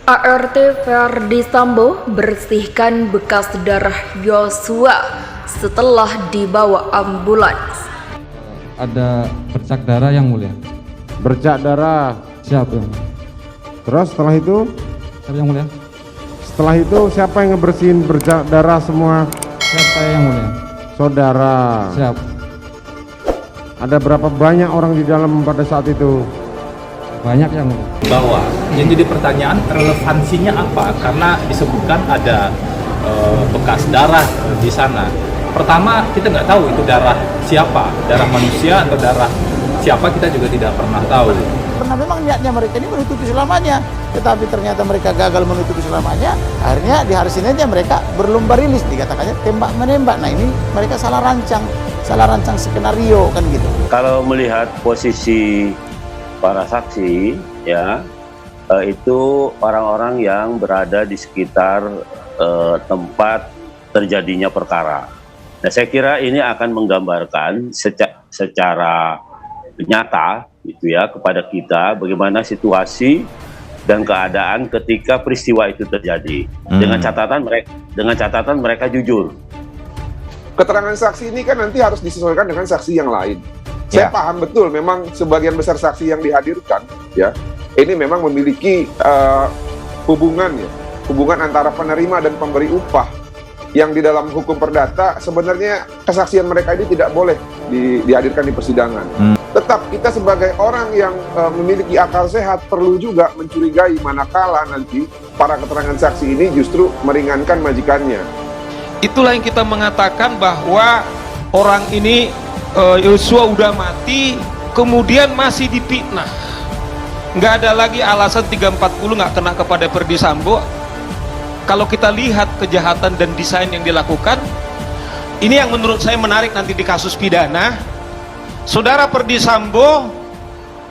ART Ferdi Sambo bersihkan bekas darah Yosua setelah dibawa ambulans. Ada bercak darah yang mulia. Bercak darah. Siap yang mulia. Terus setelah itu? Siap yang mulia. Setelah itu siapa yang ngebersihin bercak darah semua? Siap saya yang mulia. Saudara. Siap. Ada berapa banyak orang di dalam pada saat itu? Banyak yang mulia. Bahwa yang jadi pertanyaan relevansinya apa? Karena disebutkan ada bekas darah di sana. Pertama, kita nggak tahu itu darah siapa, darah manusia atau darah siapa, kita juga tidak pernah tahu. Karena memang niatnya mereka ini menutupi selamanya, tetapi ternyata mereka gagal menutupi selamanya. Akhirnya di hari Seninnya mereka berlomba rilis, dikatakannya tembak menembak. Nah ini mereka salah rancang skenario kan gitu. Kalau melihat posisi para saksi, ya itu orang-orang yang berada di sekitar tempat terjadinya perkara. Nah, saya kira ini akan menggambarkan secara nyata, gitu ya, kepada kita bagaimana situasi dan keadaan ketika peristiwa itu terjadi. Dengan catatan mereka jujur. Keterangan saksi ini kan nanti harus disesuaikan dengan saksi yang lain. Saya paham betul, memang sebagian besar saksi yang dihadirkan, ya, ini memang memiliki hubungan antara penerima dan pemberi upah, yang di dalam hukum perdata sebenarnya kesaksian mereka ini tidak boleh dihadirkan di persidangan. Tetap kita sebagai orang yang memiliki akal sehat perlu juga mencurigai manakala nanti para keterangan saksi ini justru meringankan majikannya. Itulah yang kita mengatakan bahwa orang ini Yosua udah mati, kemudian masih dipitnah. Nggak ada lagi alasan 340 nggak kena kepada Ferdi Sambo. Kalau kita lihat kejahatan dan desain yang dilakukan, ini yang menurut saya menarik nanti di kasus pidana. Saudara Ferdi Sambo,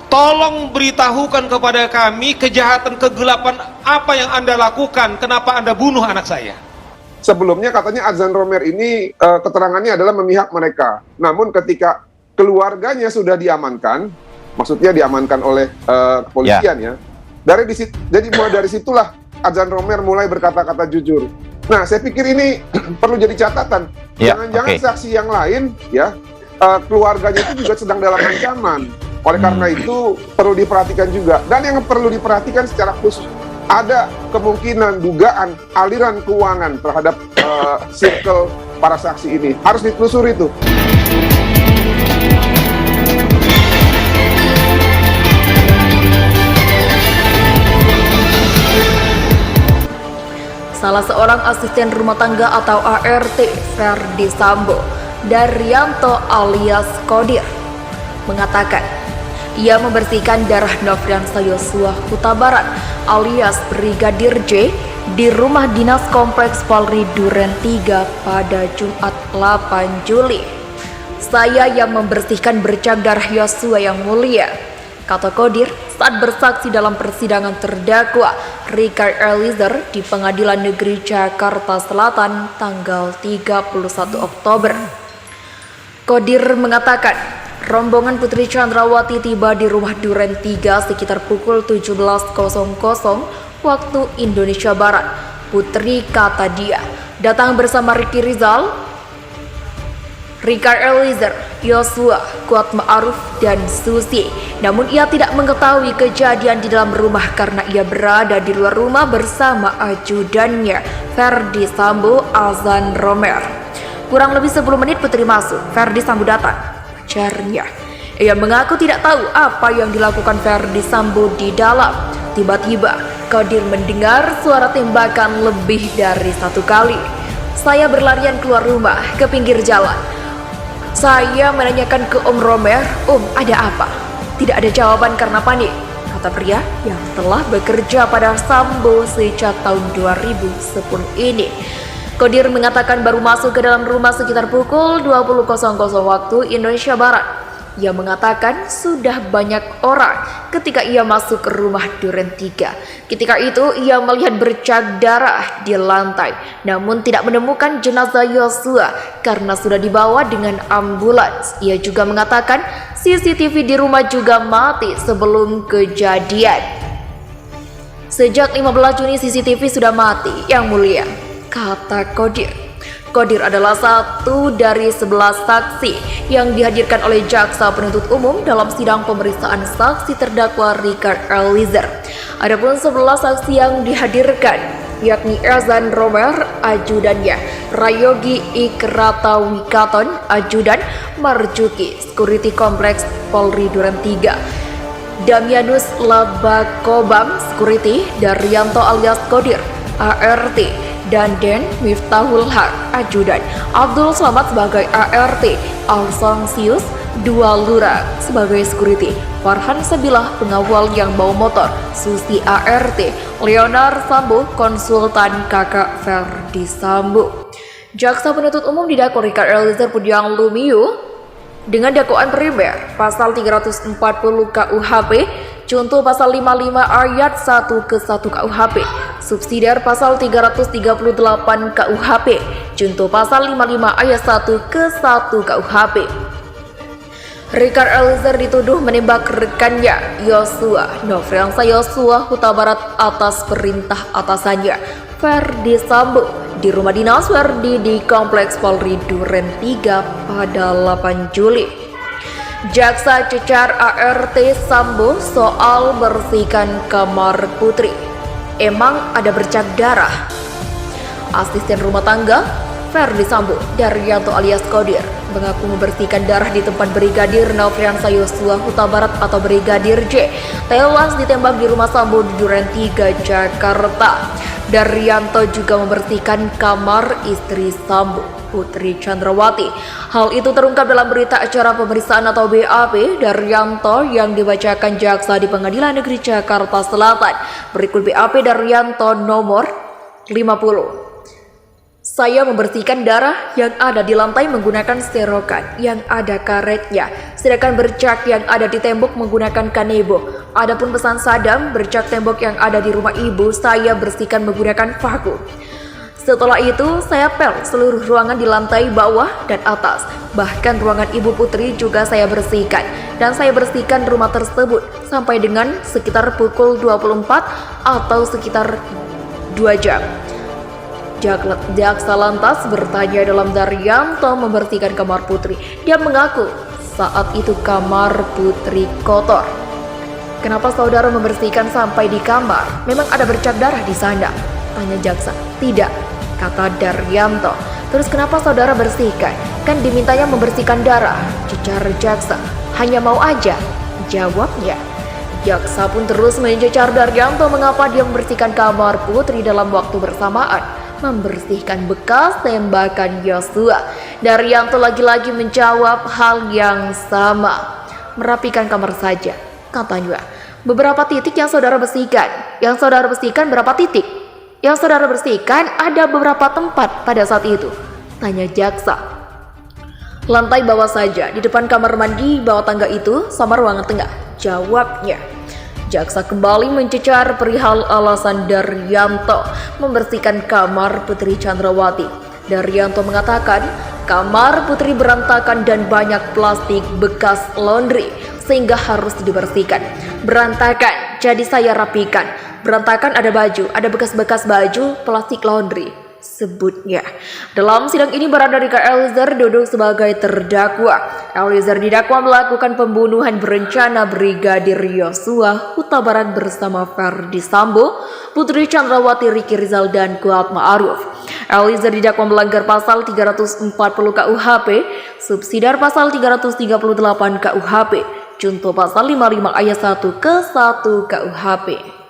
tolong beritahukan kepada kami kejahatan kegelapan apa yang Anda lakukan, kenapa Anda bunuh anak saya. Sebelumnya katanya Adzan Romer ini keterangannya adalah memihak mereka. Namun ketika keluarganya sudah diamankan, maksudnya diamankan oleh kepolisian ya. Jadi mulai dari situlah Adzan Romer mulai berkata-kata jujur. Nah, saya pikir ini perlu jadi catatan. Jangan-jangan saksi yang lain, ya, keluarganya itu juga sedang dalam ancaman. Oleh karena itu perlu diperhatikan juga. Dan yang perlu diperhatikan secara khusus, ada kemungkinan dugaan aliran keuangan terhadap circle para saksi ini. Harus ditelusuri itu. Salah seorang asisten rumah tangga atau ART Ferdi Sambo, Daryanto alias Kodir, mengatakan ia membersihkan darah Nofriansah Yosua Huta Barat alias Brigadir J di rumah dinas Kompleks Polri Duren 3 pada Jumat 8 Juli. Saya yang membersihkan bercak darah Yosua yang mulia, kata Kodir saat bersaksi dalam persidangan terdakwa Richard Eliezer di Pengadilan Negeri Jakarta Selatan tanggal 31 Oktober. Kodir mengatakan rombongan Putri Chandrawati tiba di rumah Duren 3 sekitar pukul 17.00 waktu Indonesia Barat. Putri, kata dia, datang bersama Ricky Rizal, Richard Eliezer, Yosua, Kuat Ma'ruf, dan Susi. Namun ia tidak mengetahui kejadian di dalam rumah karena ia berada di luar rumah bersama ajudannya Ferdi Sambo, Adzan Romer. Kurang lebih 10 menit Putri masuk, Ferdi Sambo datang. Pacarnya. Ia mengaku tidak tahu apa yang dilakukan Ferdi Sambo di dalam. Tiba-tiba Kodir mendengar suara tembakan lebih dari 1 kali. Saya berlarian keluar rumah ke pinggir jalan. Saya menanyakan ke Om Romer, Om, ada apa? Tidak ada jawaban karena panik, kata pria yang telah bekerja pada Sambo sejak tahun 2010 ini. Kodir mengatakan baru masuk ke dalam rumah sekitar pukul 20.00 waktu Indonesia Barat. Ia mengatakan sudah banyak orang ketika ia masuk ke rumah Duren 3. Ketika itu ia melihat bercak darah di lantai, namun tidak menemukan jenazah Yosua karena sudah dibawa dengan ambulans. Ia juga mengatakan CCTV di rumah juga mati sebelum kejadian. Sejak 15 Juni CCTV sudah mati, Yang Mulia, kata Qodir. Qodir adalah satu dari 11 saksi yang dihadirkan oleh jaksa penuntut umum dalam sidang pemeriksaan saksi terdakwa Richard Eliezer. Adapun 11 saksi yang dihadirkan yakni Azan Romer, ajudannya, Rayogi Ikrata Wikaton, ajudan, Marjuki, Security Kompleks Polri Duren 3, Damianus Labakobam, Security, Daryanto alias Qodir, ART, dan Den Miftahul Haq, ajudan, Abdul Slamet sebagai ART, Alsangsius, 2 lurah sebagai security, Farhan Sabilah pengawal yang bawa motor, Susi ART, Leonard Sambo konsultan kakak Ferdi Sambo. Jaksa penuntut umum didakwa Richard Eliezer Pudiang Lumiu dengan dakwaan primer pasal 340 KUHP, contoh pasal 55 ayat 1 ke 1 KUHP, subsidiar pasal 338 KUHP, contoh pasal 55 ayat 1 ke 1 KUHP. Richard Eliezer dituduh menembak rekannya Yosua Nofriansah Yosua Huta Barat atas perintah atasannya Ferdi Sambo di rumah dinas Ferdi di Kompleks Polri Duren 3 pada 8 Juli. Jaksa cecar ART Sambo soal bersihkan kamar putri. Emang ada bercak darah? Asisten rumah tangga Ferdi Sambo, Daryanto alias Qodir, mengaku membersihkan darah di tempat Brigadir Nofriansah Yosua Huta Barat atau Brigadir J tewas ditembak di rumah Sambo di Duren 3, Jakarta. Daryanto juga membersihkan kamar istri Sambo, Putri Chandrawati. Hal itu terungkap dalam berita acara pemeriksaan atau BAP Daryanto yang dibacakan jaksa di Pengadilan Negeri Jakarta Selatan. Berikut BAP Daryanto nomor 50. Saya membersihkan darah yang ada di lantai menggunakan serokan yang ada karetnya, sedangkan bercak yang ada di tembok menggunakan kanebo. Adapun pesan Sadam, bercak tembok yang ada di rumah ibu saya bersihkan menggunakan vakum. Setelah itu, saya pel seluruh ruangan di lantai bawah dan atas. Bahkan ruangan ibu Putri juga saya bersihkan. Dan saya bersihkan rumah tersebut sampai dengan sekitar pukul 24 atau sekitar 2 jam. Jaksa lantas bertanya dalam Daryanto membersihkan kamar Putri. Dia mengaku saat itu kamar Putri kotor. Kenapa saudara membersihkan sampai di kamar? Memang ada bercak darah di sana? Tanya jaksa. Tidak, kata Daryanto. Terus kenapa saudara bersihkan? Kan dimintanya membersihkan darah. Cecar jaksa. Hanya mau aja, jawabnya. Jaksa pun terus mencecar Daryanto mengapa dia membersihkan kamar Putri dalam waktu bersamaan membersihkan bekas tembakan Yosua. Daryanto lagi-lagi menjawab hal yang sama. Merapikan kamar saja, katanya. Beberapa titik yang saudara bersihkan. Yang saudara bersihkan berapa titik? Yang saudara bersihkan ada beberapa tempat pada saat itu, tanya jaksa. Lantai bawah saja, di depan kamar mandi bawah tangga itu sama ruangan tengah, jawabnya. Jaksa kembali mencecar perihal alasan Daryanto membersihkan kamar Putri Chandrawati. Daryanto mengatakan kamar Putri berantakan dan banyak plastik bekas laundry sehingga harus dibersihkan. Berantakan, jadi saya rapikan. Berantakan ada baju, ada bekas-bekas baju, plastik laundry, sebutnya. Dalam sidang ini barada Richard Eliezer duduk sebagai terdakwa. Eliezer didakwa melakukan pembunuhan berencana Brigadir Yosua Huta Barat bersama Ferdi Sambo, Putri Chandrawati, Ricky Rizal, dan Kuat Ma'ruf. Eliezer didakwa melanggar pasal 340 KUHP, subsidiar pasal 338 KUHP, contoh pasal 55 ayat 1 ke 1 KUHP.